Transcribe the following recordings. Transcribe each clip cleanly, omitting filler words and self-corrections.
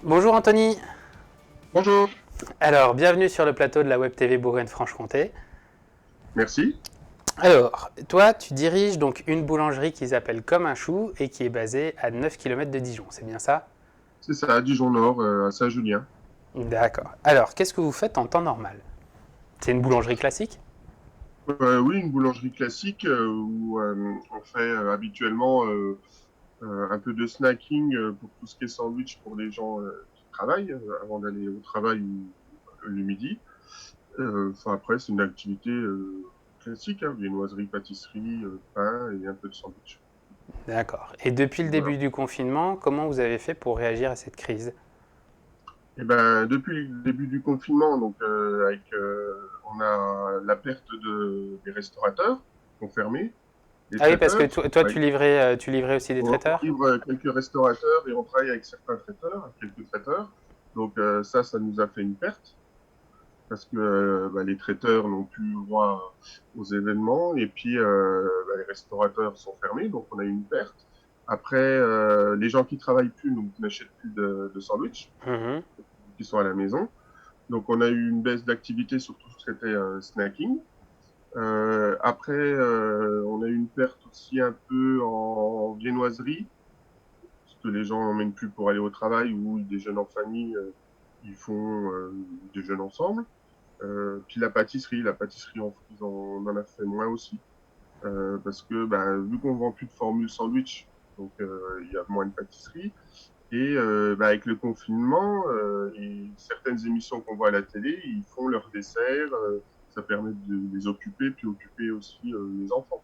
Bonjour Anthony. Bonjour, Alors, bienvenue sur le plateau de la Web TV Bourgogne-Franche-Comté. merci. Alors, toi, tu diriges donc une boulangerie qui s'appelle Comme un chou et qui est basée à 9 km de Dijon, c'est bien ça? C'est ça, à Dijon Nord, à Saint-Julien. D'accord. Alors, qu'est-ce que vous faites en temps normal? C'est une boulangerie classique? Oui, une boulangerie classique où on fait habituellement un peu de snacking pour tout ce qui est sandwich pour les gens qui travaillent avant d'aller au travail ou le midi. Après, c'est une activité classique, hein, viennoiserie, pâtisserie, pain et un peu de sandwich. D'accord. Et depuis le Voilà. début du confinement, comment vous avez fait pour réagir à cette crise? Et ben, depuis le début du confinement, donc on a la perte des restaurateurs qui ont fermé, les Ah oui, parce que traiteurs. toi, tu livrais aussi des On traiteurs? livre quelques restaurateurs et on travaille avec certains traiteurs, quelques traiteurs. Donc ça nous a fait une perte parce que les traiteurs n'ont plus le droit aux événements et puis les restaurateurs sont fermés, donc on a eu une perte. Après, les gens qui travaillent plus, donc n'achètent plus de sandwich, Mhm. qui sont à la maison. Donc on a eu une baisse d'activité sur tout ce qui était snacking. Après, on a eu une perte aussi un peu en viennoiserie, parce que les gens n'emmènent plus pour aller au travail ou ils déjeunent en famille, ils font ils déjeunent ensemble. Puis la pâtisserie on en a fait moins aussi, parce que vu qu'on vend plus de formules sandwich, donc il y a moins de pâtisserie. Et avec le confinement et certaines émissions qu'on voit à la télé, ils font leur dessert. Ça permet de les occuper, puis occuper aussi les enfants.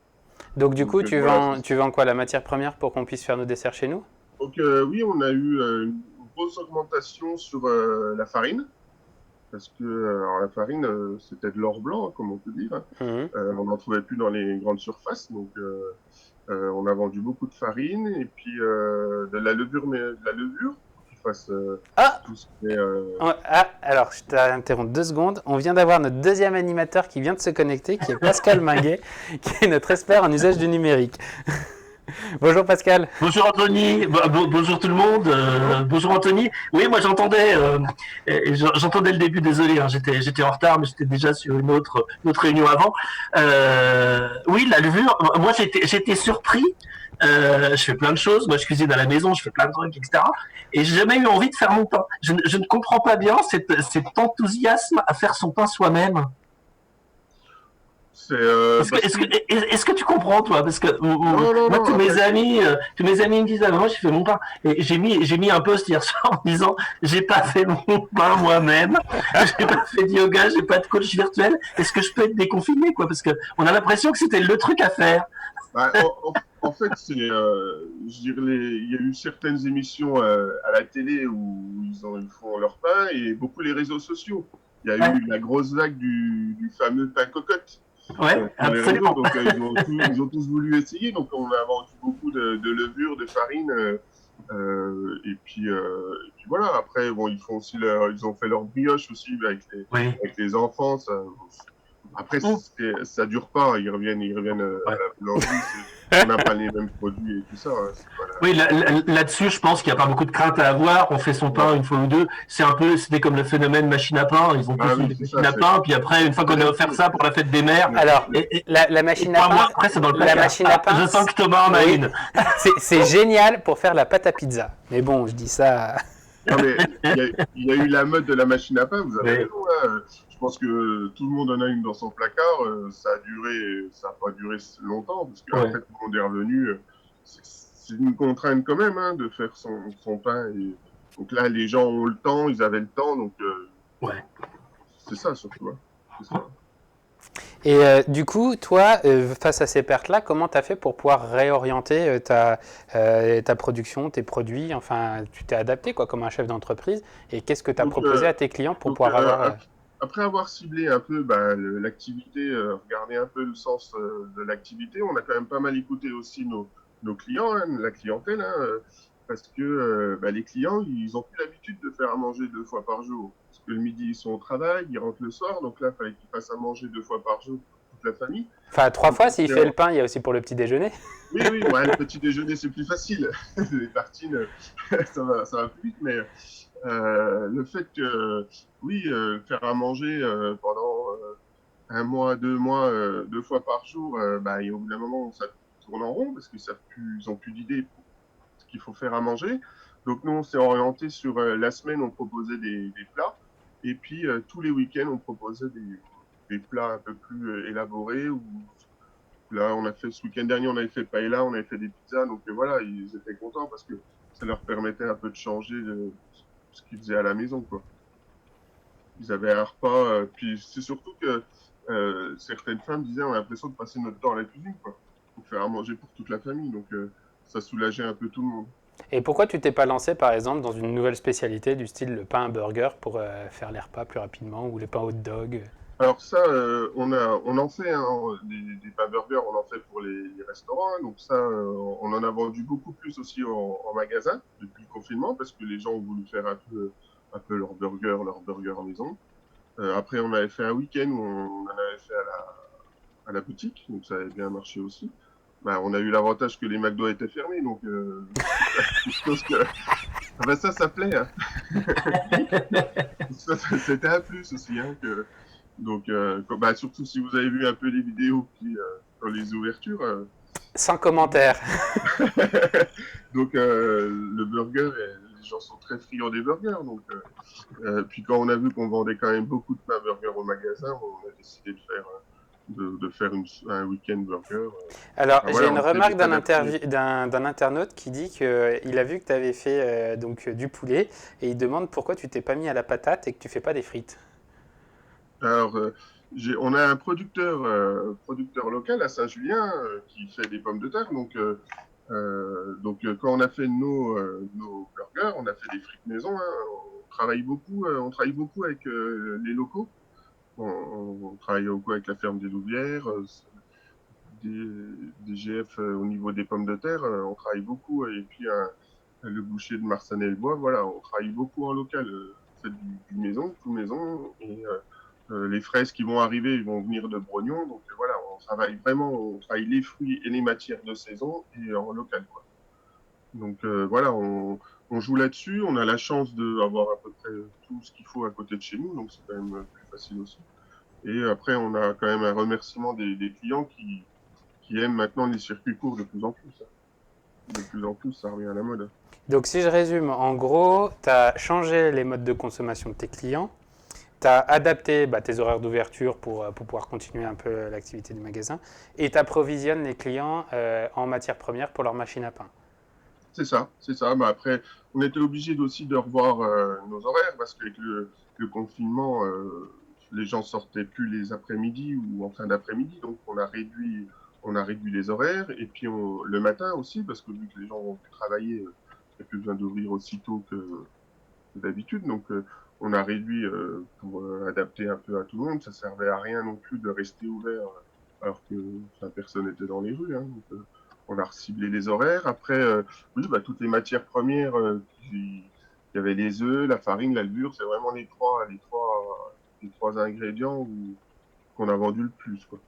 Donc du Donc coup, voilà, c'est ça. tu vends quoi, la matière première pour qu'on puisse faire nos desserts chez nous? Donc oui, on a eu une grosse augmentation sur la farine, parce que alors, la farine, c'était de l'or blanc, hein, comme on peut dire, hein. Mhm. On n'en trouvait plus dans les grandes surfaces, donc on a vendu beaucoup de farine et puis de la levure, mais de la levure pour qu'ils fassent Ah, tout ce qui est Ah, alors, je t'interromps 2 secondes. On vient d'avoir notre deuxième animateur qui vient de se connecter, qui est Pascal Minguet, qui est notre expert en usage du numérique. Bonjour Pascal. Bonjour Anthony, bonjour tout le monde, bonjour Anthony. Oui, moi j'entendais le début, désolé, hein, j'étais en retard, mais j'étais déjà sur une autre réunion avant. Oui, la levure, moi j'étais surpris. Je fais plein de choses, moi je cuisine à la maison, je fais plein de trucs, etc. Et j'ai jamais eu envie de faire mon pain. Je ne comprends pas bien cet enthousiasme à faire son pain soi-même. c'est parce que Est-ce que tu comprends toi? Parce que non, non, moi non. Après, tous mes amis me disent ah, moi j'ai fait mon pain et j'ai mis un post hier soir en disant j'ai pas fait mon pain moi-même, j'ai pas fait de yoga, j'ai pas de coach virtuel. Est-ce que je peux être déconfiné quoi? Parce que on a l'impression que c'était le truc à faire. en fait, je dirais, il y a eu certaines émissions à la télé où ils font leur pain et beaucoup les réseaux sociaux. Il y a Ouais, eu la grosse vague du fameux pain cocotte ouais, sur les réseaux, absolument. donc ils ont tous voulu essayer. Donc on a vendu beaucoup de levure, de farine, et puis voilà. Après, bon, ils ont fait leur brioche aussi Oui. avec les enfants. Après, ça dure pas. Ils reviennent Ouais. à la boulangerie. On n'a pas les mêmes produits et tout ça, hein. C'est pas Oui, là-dessus, je pense qu'il n'y a pas beaucoup de crainte à avoir. On fait son pain non. une fois ou deux. C'était comme le phénomène machine à pain. Ils ont Ah tous eu oui, des c'est ça. machines à pain. Puis après, une fois qu'on a offert Honnêtement, ça pour la fête des mères, Alors, et la machine à 3 mois pain, après, c'est dans le la placard. machine à Ah, pain, je sens que Thomas en a oui, une. c'est génial pour faire la pâte à pizza. Mais bon, je dis ça. non, mais il y a eu la mode de la machine à pain, vous avez Oui, raison, hein. Je pense que tout le monde en a une dans son placard. Ça n'a pas duré longtemps, parce ouais. qu'après, tout le monde est revenu. C'est une contrainte quand même, hein, de faire son pain. Donc là, les gens ont le temps, ils avaient le temps, donc Ouais. c'est ça surtout, hein. C'est ça. Et du coup, toi, face à ces pertes-là, comment tu as fait pour pouvoir réorienter ta production, tes produits? Enfin, tu t'es adapté quoi, comme un chef d'entreprise. Et qu'est-ce que tu as Donc, proposé à tes clients pour donc pouvoir avoir... après avoir ciblé un peu l'activité, regardé un peu le sens de l'activité, on a quand même pas mal écouté aussi nos clients, hein, la clientèle, hein, parce que les clients, ils ont plus l'habitude de faire à manger 2 fois par jour. Parce que le midi, ils sont au travail, ils rentrent le soir, donc là, il fallait qu'ils fassent à manger 2 fois par jour pour toute la famille. Enfin, trois Donc, fois, s'il fait le pain, il y a aussi pour le petit déjeuner. oui, oui, ouais, le petit déjeuner, c'est plus facile. Les tartines, ça va plus vite, mais Le fait que, oui, faire à manger pendant 1 mois, 2 mois, 2 fois par jour, bah, et au bout d'un moment, ça tourne en rond parce ils ont plus d'idées pour ce qu'il faut faire à manger. Donc nous, on s'est orienté sur la semaine, on proposait des plats, et puis tous les week-ends, on proposait des plats un peu plus élaborés. Ou là, on a fait ce week-end dernier, on avait fait paella, on avait fait des pizzas, donc voilà, ils étaient contents parce que ça leur permettait un peu de changer ce qu'ils faisaient à la maison, quoi. Ils avaient un repas, puis c'est surtout que certaines femmes disaient on a l'impression de passer notre temps à la cuisine, quoi, pour faire à manger pour toute la famille, donc ça soulageait un peu tout le monde. Et pourquoi tu t'es pas lancé, par exemple, dans une nouvelle spécialité du style le pain à burger pour faire les repas plus rapidement ou les pains hot dog? Alors ça, on en fait hein, des pains burgers, on en fait pour les restaurants, hein, donc ça, on en a vendu beaucoup plus aussi en magasin depuis le confinement parce que les gens ont voulu faire un peu leur burger maison. Après, on avait fait un week-end où on en avait fait à la boutique, donc ça avait bien marché aussi. Bah, on a eu l'avantage que les McDo étaient fermés, donc je pense que ah bah ça plaît. Hein. C'était un plus aussi. Hein, donc, bah, surtout si vous avez vu un peu les vidéos dans les ouvertures. Sans commentaire. Donc, le burger, les gens sont très friands des burgers. Donc, puis quand on a vu qu'on vendait quand même beaucoup de pain burger au magasin, on a décidé de faire un week-end burger. Alors, Enfin, j'ai voilà, une on essaie remarque de d'un s'adapter. d'un internaute qui dit qu'il a vu que tu avais fait donc, du poulet et il demande pourquoi tu t'es pas mis à la patate et que tu fais pas des frites. Alors, on a un producteur local à Saint-Julien qui fait des pommes de terre. Donc, quand on a fait nos burgers, on a fait des frites maison. Hein. On travaille beaucoup avec les locaux. On travaille beaucoup avec la ferme des Louvières, des GF au niveau des pommes de terre. On travaille beaucoup. Et puis, le boucher de Marsanet-le-Bois, voilà, on travaille beaucoup en local. On fait du maison, tout maison. Et les fraises qui vont arriver, ils vont venir de Brognon. Donc voilà, on travaille les fruits et les matières de saison et en local, quoi. Donc voilà, on joue là-dessus. On a la chance d'avoir à peu près tout ce qu'il faut à côté de chez nous, donc c'est quand même plus facile aussi. Et après, on a quand même un remerciement des clients qui aiment maintenant les circuits courts de plus en plus. Hein. De plus en plus, ça revient à la mode. Donc, si je résume, en gros, tu as changé les modes de consommation de tes clients, tu as adapté tes horaires d'ouverture pour pouvoir continuer un peu l'activité du magasin et tu approvisionnes les clients en matières premières pour leur machine à pain. C'est ça, c'est ça. Bah après, on était obligé aussi de revoir nos horaires parce qu'avec le confinement, les gens sortaient plus les après-midi ou en fin d'après-midi, donc on a réduit les horaires et puis le matin aussi parce que vu que les gens vont plus travailler, il n'y a plus besoin d'ouvrir aussi tôt que d'habitude, donc on a réduit pour adapter un peu à tout le monde. Ça servait à rien non plus de rester ouvert alors que enfin, personne n'était dans les rues. Hein, donc, on a ciblé les horaires. Après, oui, toutes les matières premières, il y avait les œufs, la farine, la levure, c'est vraiment les trois ingrédients qu'on a vendu le plus, quoi.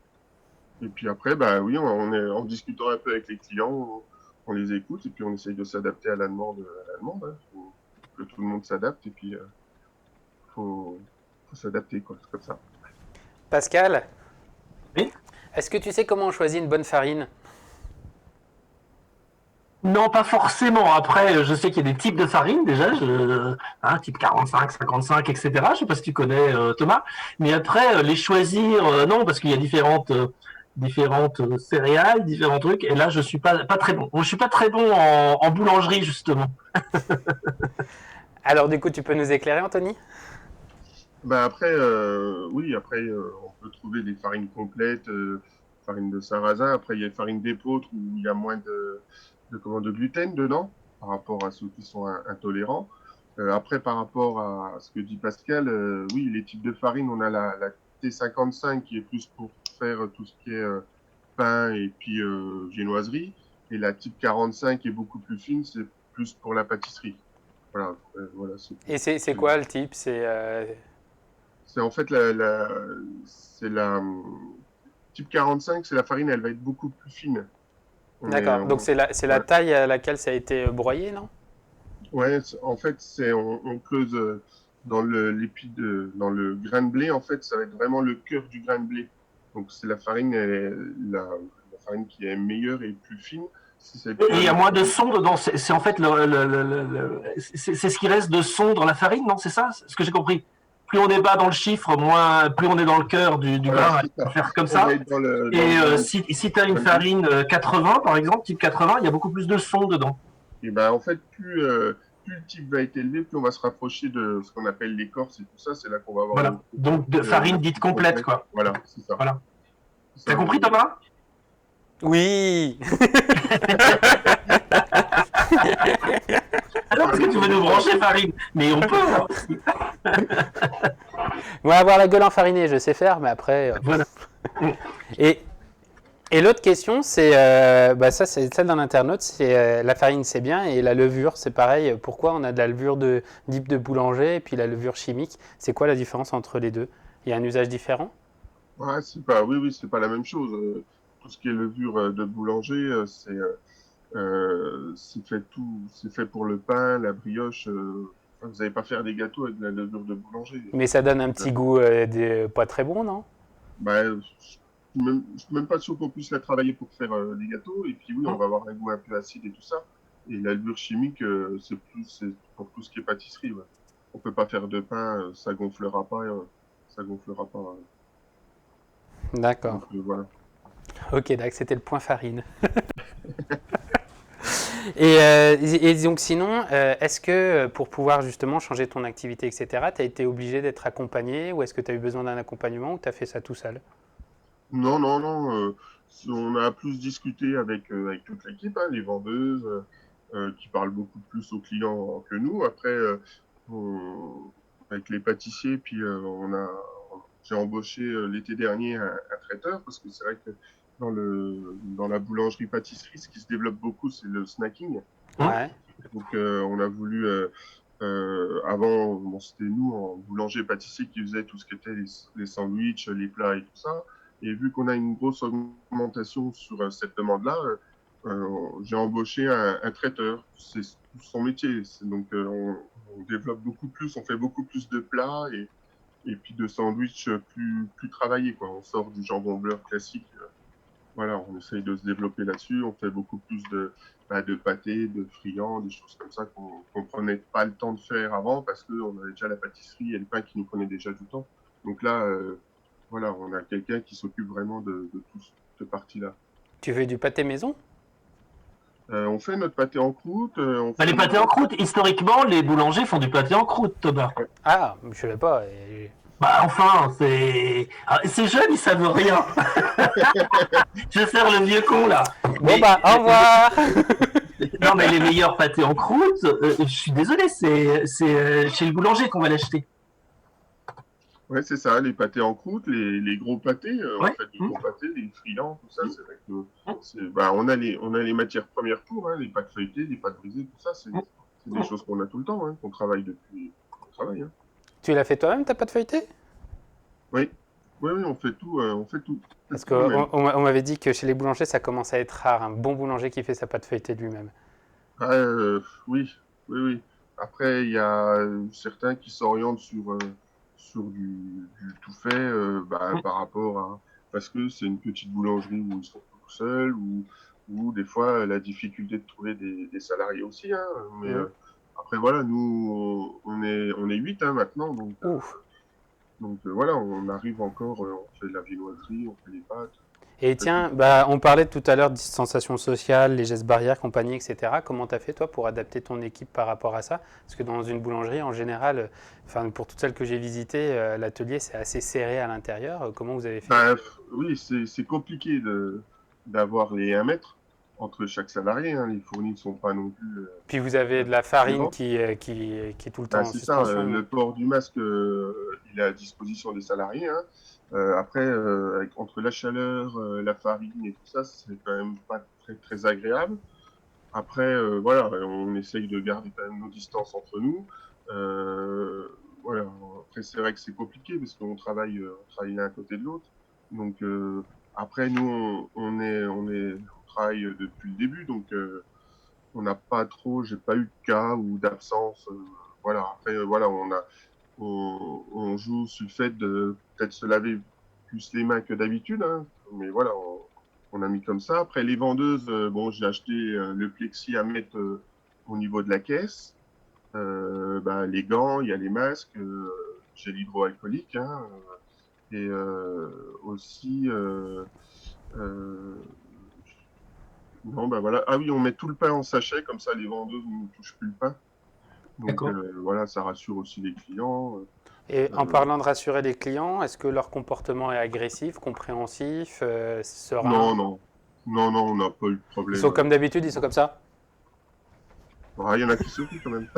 Et puis après, bah oui, en discutant un peu avec les clients, on les écoute et puis on essaye de s'adapter à la demande. Hein. Faut que tout le monde s'adapte et puis faut, faut s'adapter, quoi. C'est comme ça. Pascal, Oui. est-ce que tu sais comment on choisit une bonne farine? Non, pas forcément. Après, je sais qu'il y a des types de farine déjà, type 45, 55, etc. Je sais pas si tu connais Thomas. Mais après, les choisir, non, parce qu'il y a différentes céréales, différents trucs. Et là, je suis pas très bon. Moi, je suis pas très bon en boulangerie justement. Alors, du coup, tu peux nous éclairer, Anthony? Bah après, oui, après, on peut trouver des farines complètes, farine de sarrasin. Après, il y a farine d'épeautre où il y a moins de gluten dedans par rapport à ceux qui sont intolérants. Après, par rapport à ce que dit Pascal, oui, les types de farine, on a la T55 qui est plus pour faire tout ce qui est pain et puis viennoiserie. Et la type 45 qui est beaucoup plus fine, c'est plus pour la pâtisserie. Voilà, Et c'est quoi le type? c'est en fait c'est la type 45, c'est la farine, elle va être beaucoup plus fine. On est, D'accord, donc on- c'est la ouais. taille à laquelle ça a été broyé, non? Ouais, en fait, on creuse dans le grain de blé. En fait, ça va être vraiment le cœur du grain de blé. Donc, c'est la farine, la farine qui est meilleure et plus fine. Si c'est Et il y a plus, moins de son dedans. C'est en fait c'est ce qui reste de son dans la farine, non? C'est ça, ce que j'ai compris. Plus on est bas dans le chiffre, moins, plus on est dans le cœur du voilà, grain, c'est à ça. faire comme On va ça. être dans le Et grain, si tu as une grain de blé. farine 80, par exemple, type 80, il y a beaucoup plus de son dedans. Et ben, en fait, plus le type va être élevé, plus on va se rapprocher de ce qu'on appelle l'écorce et tout ça. C'est là qu'on va avoir Voilà. Donc, de le farine dite plus complète, complet. quoi. Voilà, c'est ça. Voilà. C'est T'as ça. compris, Thomas? Oui. Alors, parce que tu veux nous brancher farine. Mais on peut, hein. On va avoir la gueule enfarinée, je sais faire, mais après. Voilà. Et, et l'autre question, c'est, bah ça c'est celle d'un internaute, c'est la farine c'est bien et la levure c'est pareil. Pourquoi on a de la levure de dip de boulanger et puis la levure chimique? C'est quoi la différence entre les deux? Il y a un usage différent? Ouais, c'est pas, oui, oui, c'est pas la même chose. Tout ce qui est levure de boulanger, c'est fait pour le pain, la brioche. Enfin, vous n'allez pas faire des gâteaux avec de la levure de boulanger. Mais ça donne un Euh, petit goût pas très bon, non? bah, je suis même pas sûr qu'on puisse la travailler pour faire des gâteaux. Et puis oui, on va avoir un goût un peu acide et tout ça. Et la levure chimique, c'est pour tout ce qui est pâtisserie. Ouais. On peut pas faire de pain, ça gonflera pas, ça gonflera pas. D'accord. Donc voilà. Ok, d'accord, c'était le point farine. Et donc sinon, est-ce que pour pouvoir justement changer ton activité, etc., tu as été obligé d'être accompagné ou est-ce que tu as eu besoin d'un accompagnement ou tu as fait ça tout seul? Non, non, non. On a plus discuté avec toute l'équipe, hein, les vendeuses, qui parlent beaucoup plus aux clients que nous. Après, on- avec les pâtissiers, puis j'ai embauché l'été dernier un traiteur parce que c'est vrai que dans la boulangerie-pâtisserie, ce qui se développe beaucoup, c'est le snacking. Hum. Donc, on a voulu avant, bon, c'était nous en boulanger-pâtissier qui faisait tout ce qui était les sandwichs, les plats et tout ça. Et vu qu'on a une grosse augmentation sur cette demande-là, j'ai embauché un traiteur. C'est son métier. Donc, on développe beaucoup plus, on fait beaucoup plus de plats et puis de sandwichs plus travaillés, quoi. On sort du jambon beurre classique. Voilà, on essaye de se développer là-dessus. On fait beaucoup plus de pâtés, de friands, des choses comme ça qu'on prenait pas le temps de faire avant parce qu'on avait déjà la pâtisserie et le pain qui nous prenait déjà du temps. Donc là, voilà, on a quelqu'un qui s'occupe vraiment de toute cette partie-là. Tu fais du pâté maison? On fait notre pâté en croûte, on Bah, fait les pâtés en croûte, historiquement, les boulangers font du pâté en croûte, Thomas. ouais. Ah, je savais pas. Bah enfin, ces jeunes, ils savent rien. Je vais faire le vieux con là. Bon Mais bah, au revoir. non, mais les meilleurs pâtés en croûte, je suis désolé, c'est chez le boulanger qu'on va l'acheter. Ouais, c'est ça, les pâtés en croûte, les gros pâtés, on Ouais. fait des gros pâtés, les friands, tout ça, c'est vrai que bah, on a les matières premières pour, hein, les pâtes feuilletées, les pâtes brisées, tout ça, c'est des choses qu'on a tout le temps, hein, qu'on travaille depuis qu'on travaille, hein. Tu l'as fait toi-même, ta pâte feuilletée? Oui, oui, oui, on fait tout, on fait Parce tout nous-mêmes. qu'on m'avait dit que chez les boulangers, ça commence à être rare, un bon boulanger qui fait sa pâte feuilletée lui-même. Ah, oui, oui, oui. Après, il y a certains qui s'orientent sur du tout fait bah, par rapport à... Parce que c'est une petite boulangerie où ils sont tout seuls, ou des fois la difficulté de trouver des salariés aussi. Hein, mais Mhm. après, voilà, nous, on est 8 hein, maintenant, Ouf. donc voilà, on arrive encore, on fait de la viennoiserie, on fait les pâtes, Et on fait tout. tiens, bah, on parlait tout à l'heure de distanciation sociale, les gestes barrières, compagnie, etc. Comment tu as fait, toi, pour adapter ton équipe par rapport à ça? Parce que dans une boulangerie, en général, enfin, pour toutes celles que j'ai visitées, l'atelier, c'est assez serré à l'intérieur. Comment vous avez fait? Bah, oui, c'est compliqué d'avoir les 1 mètre entre chaque salarié. Hein. Les fournis ne sont pas non plus Puis vous avez de la farine grands. qui est tout le Bah, temps en c'est ça, suspension. le port du masque, il est à disposition des salariés. Hein. Après, entre la chaleur, la farine et tout ça, c'est quand même pas très, très agréable. Après, voilà, on essaye de garder quand même nos distances entre nous. Euh, voilà. Après, c'est vrai que c'est compliqué parce on travaille l'un à côté de l'autre. Donc, après, nous, on travaille depuis le début. Donc, on n'a pas trop, j'ai pas eu de cas ou d'absence. Voilà. Après, voilà, on joue sur le fait de peut-être se laver plus les mains que d'habitude, hein, mais voilà, on a mis comme ça. Après, les vendeuses, bon, j'ai acheté le plexi à mettre au niveau de la caisse. Les gants, il y a les masques, gel hydroalcoolique, hein, et aussi, non, voilà. Ah oui, on met tout le pain en sachet, comme ça les vendeuses ne touchent plus le pain. Donc D'accord. voilà, ça rassure aussi les clients. Et en parlant de rassurer les clients, est-ce que leur comportement est agressif, compréhensif, serein? Non, on n'a pas eu de Ils sont problème. comme d'habitude, ils sont comme ça? Ah, il y en a qui souffrent quand même.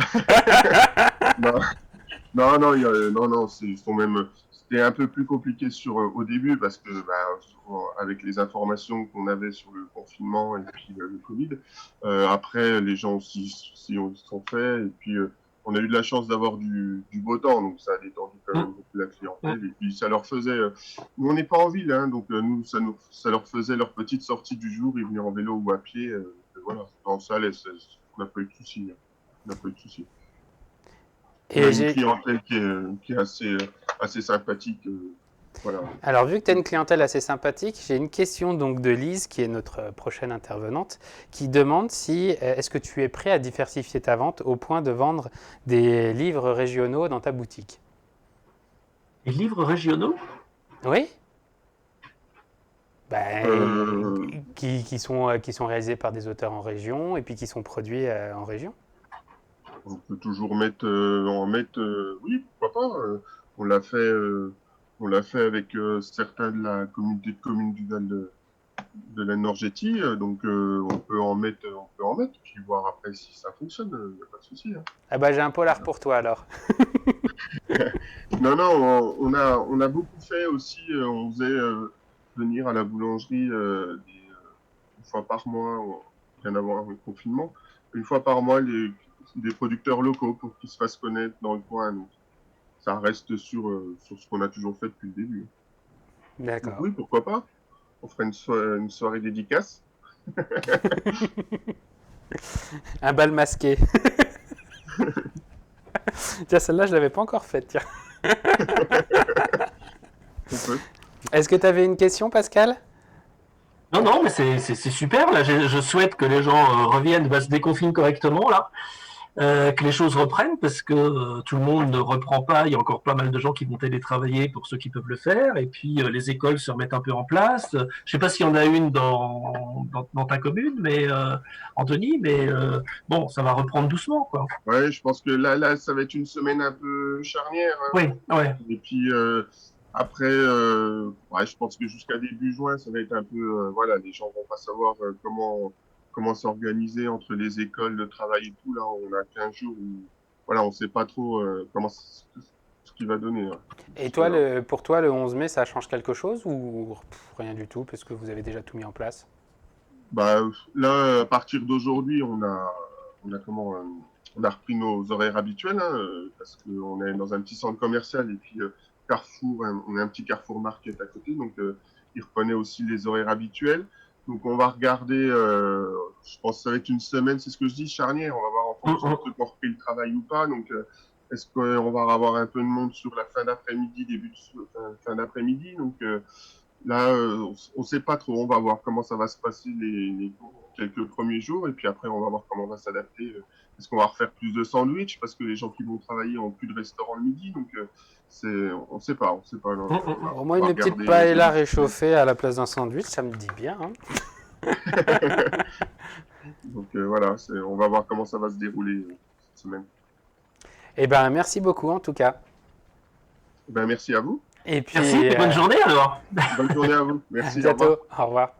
Non, non, ils sont même. C'était un peu plus compliqué au début parce que avec les informations qu'on avait sur le confinement et puis le Covid, après les gens aussi s'y sont faits et puis on a eu de la chance d'avoir du beau temps, donc ça a détendu quand même beaucoup la clientèle et puis ça leur faisait. Nous on n'est pas en ville, hein, donc ça leur faisait leur petite sortie du jour, ils venaient en vélo ou à pied, voilà. Non, ça allait, on n'a pas eu de soucis, hein. On n'a pas eu de soucis. On a Et une j'ai... clientèle qui est assez sympathique. Voilà. Alors, vu que tu as une clientèle assez sympathique, j'ai une question donc de Lise, qui est notre prochaine intervenante, qui demande si est-ce que tu es prêt à diversifier ta vente au point de vendre des livres régionaux dans ta boutique? Les livres régionaux? Oui? Ben, Euh, qui sont réalisés par des auteurs en région et puis qui sont produits en région. on peut toujours oui, pourquoi pas. On l'a fait avec certains de la communauté de communes du Val de la Norgetti, donc on peut en mettre, puis voir après si ça fonctionne, il n'y a pas de souci, hein. Ah bah j'ai un polar pour toi alors. Non, on a beaucoup fait aussi, on faisait venir à la boulangerie une fois par mois, rien avant le confinement, une fois par mois des producteurs locaux pour qu'ils se fassent connaître dans le coin. Donc, ça reste sur ce qu'on a toujours fait depuis le début. Donc D'accord. oui, pourquoi pas. On ferait une soirée dédicace. Un bal masqué. Tiens, celle-là, je l'avais pas encore faite. Tiens. On peut. Est-ce que tu avais une question, Pascal? Non, non, mais c'est super. Là, je souhaite que les gens reviennent, se déconfinent correctement là, que les choses reprennent parce que tout le monde ne reprend pas. Il y a encore pas mal de gens qui vont télétravailler pour ceux qui peuvent le faire. Et puis les écoles se remettent un peu en place. Je sais pas s'il y en a une dans ta commune, mais Anthony, mais bon, ça va reprendre doucement, quoi. Ouais, je pense que là, ça va être une semaine un peu charnière, hein. Oui, ouais. Et puis après, ouais, je pense que jusqu'à début juin, ça va être un peu, voilà, les gens vont pas savoir comment s'organiser entre les écoles, le travail et tout. Là, on a 15 jours où, voilà, on sait pas trop ce qu'il va donner, hein. Et Parce que, toi, pour toi, le 11 mai, ça change quelque chose ou rien du tout parce que vous avez déjà tout mis en place? là, à partir d'aujourd'hui, on a repris nos horaires habituels, hein, parce qu'on est dans un petit centre commercial et puis Carrefour, hein, on a un petit Carrefour Market à côté, donc il reprenait aussi les horaires habituels. Donc on va regarder, je pense que ça va être une semaine, c'est ce que je dis, charnière, on va voir en fonction de ceux qui ont repris le travail ou pas. Donc est-ce qu'on va avoir un peu de monde sur la fin d'après-midi, fin d'après-midi. Donc là, on ne sait pas trop. On va voir comment ça va se passer les quelques premiers jours. Et puis après, on va voir comment on va s'adapter. Est-ce qu'on va refaire plus de sandwich parce que les gens qui vont travailler n'ont plus de restaurant le midi. Donc, on ne sait pas. On sait pas. Là, Au moins on va une petite regarder, paella réchauffée à la place d'un sandwich, ça me dit bien, hein. Donc voilà, on va voir comment ça va se dérouler cette semaine. Eh ben, merci beaucoup en tout cas. Ben, merci à vous. Et puis, Merci. Bonne journée alors. Bonne journée à vous. à Merci. Au revoir. bientôt. Au revoir.